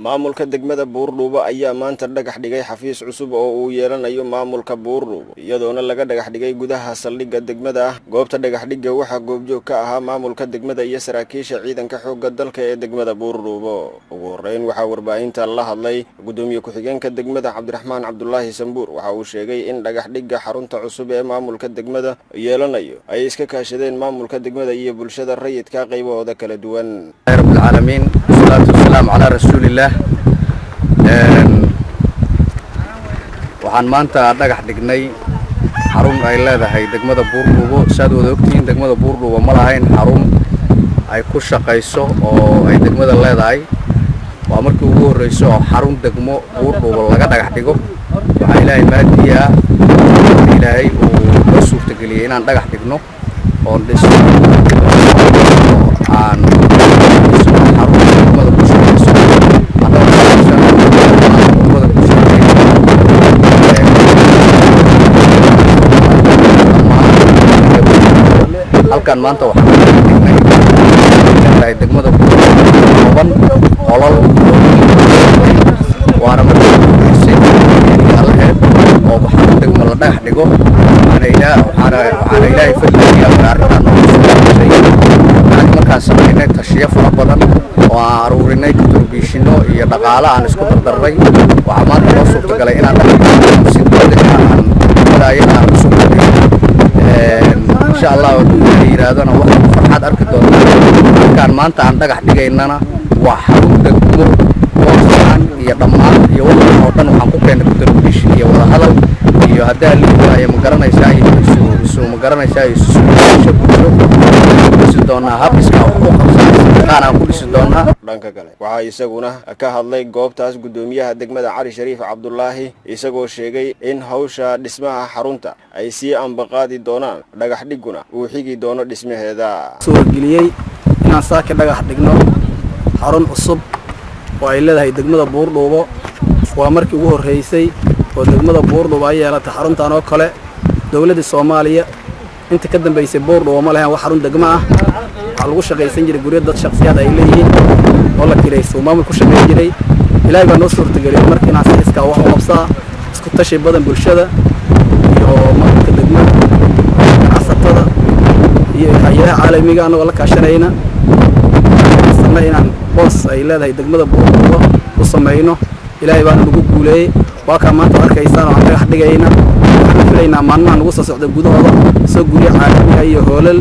maamulka degmada Buurdhuubo ayaa maanta dhagax dhigay xafiis cusub oo uu yeelanayo maamulka Buurdhuubo iyadoona laga dhagax dhigay gudaha saldhigga degmada. Goobta dhagax dhigga waxa goobjoog ka ahaa maamulka degmada iyo saraakiisha ciidanka xoogga dalka ee degmada Buurdhuubo. Ugu horeyn waxa warbaahinta la hadlay gudoomiye ku-xigeenka degmada Cabdiraxmaan Cabdullaahi Sambuur. Waxa uu sheegay in dhagax dhigga xarunta cusub ee maamulka degmada yeelanayo ay iska kaashadeen maamulka degmada iyo bulshada rayidka qaybahooda kala duwan. Rabbil Caalamiin, salaatu wassalaam ala rasuulillah. waxaan maanta dhagax dhignay xarun ay leedahay degmada Buurdhuubo. Saad wada ogtiin degmada Buurdhuubo ma lahayn xarun ay ku shaqeyso oo ay degmada leedahay. waa markii ugu horeyso oo xarun degmo Buurdhuubo laga dhagax dhigo. waxaa ilaahay maadiya ilaahay uu noo suurtageliyay inaan dhagax dhigno oo dhisno aan xarun degmada ku shaqeyso. halkan maanta waxaan dhignay degmada Buurdhuubo qolal waana markii oo waxaan degmo la dhagax dhigo. waxaan ilaahay fadligiisa arrintan markaan samaynay tashiyo fara badan oo aan aruurinay contributiono iyo dhaqaale aan isku dardarnay. waxaa maanta noo suurtagalay inaan si degdeg ah aan u soo gudbiyo. insha Allah yiraahdana waxaan farxad arki doonaa markaan maanta aan dhagax dhigaynana waa xarun degmo qorsaan iyo dhammaan iyo wax oo dhan waxaan ku keenay contribution iyo wada hadal iyo hadaa liibaaya ma garanaysaa ma garanaysaa isi doonaa habiska wax u qabsanaysa aan ku dhisi doonaa. dhanka kale waxaa isaguna ka hadlay goobtaas gudoomiyaha degmada Cali Shariif Cabdullaahi isagoo sheegay in hawsha dhismaha xarunta ay si anbaqaadi doonaan dhagax dhiguna uu xigi doono dhismaheeda. soo geliyay inaan saaka dhagax dhigno xarun cusub oo ay leedahay degmada Buurdhuubo. waa markii ugu horeysay oo degmada Buurdhuubo ay yeelatay xaruntan oo kale. dawladda Soomaaliya inta ka dambeysay Buurdhuubo ma lahayn wax xarun degmo ah. waxaa lagu shaqaysan jiray guryo dad shakhsiyaad ay leeyihiin oo la kirayso maamul ku shaqayn jiray. ilaahay baa noo suurtageliyay markii aan si iska wax u qabsaa isku tashi badan bulshada iyo maamulka degmada asatada iyo hay'adaha caalamiga ah oo la kaashanayna inaan boos ay leedahay degmada Buurdhuubo u sameeyno. ilaahay baa nagu guuleeyay. waa ka maanta arkaysaan oo aan dhagax dhigayna waxaan filaynaa maalmaha nagu soo socda gudahooda soo guryo caalamiga iyo hoolal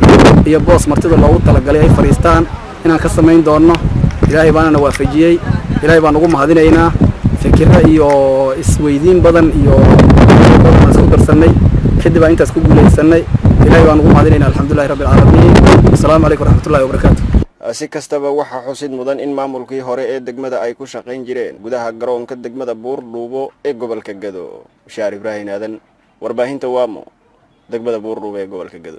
iyo boos martida loogu talagalay ay fariistaan inaan ka sameyn doono. ilaahay baana na waafajiyay. ilaahay baan ugu mahadinaynaa. fikirro iyo isweydiin badan iyo isku darsanay kadib aan intaas ku guuleysanay. ilaahay baan ugu mahadinaynaa. alxamdulillahi rabbil caalamiin. assalaamu calaykum waraxmatullaahi wabarakaatuh. si kastaba waxa xusid mudan in maamulkii hore ee degmada ay ku shaqayn jireen gudaha garoonka degmada Buurdhuubo ee gobolka Gado. Shaar Ibraahin Aadan, warbaahinta Waamo, degmada Buurdhuubo ee gobolka Gado.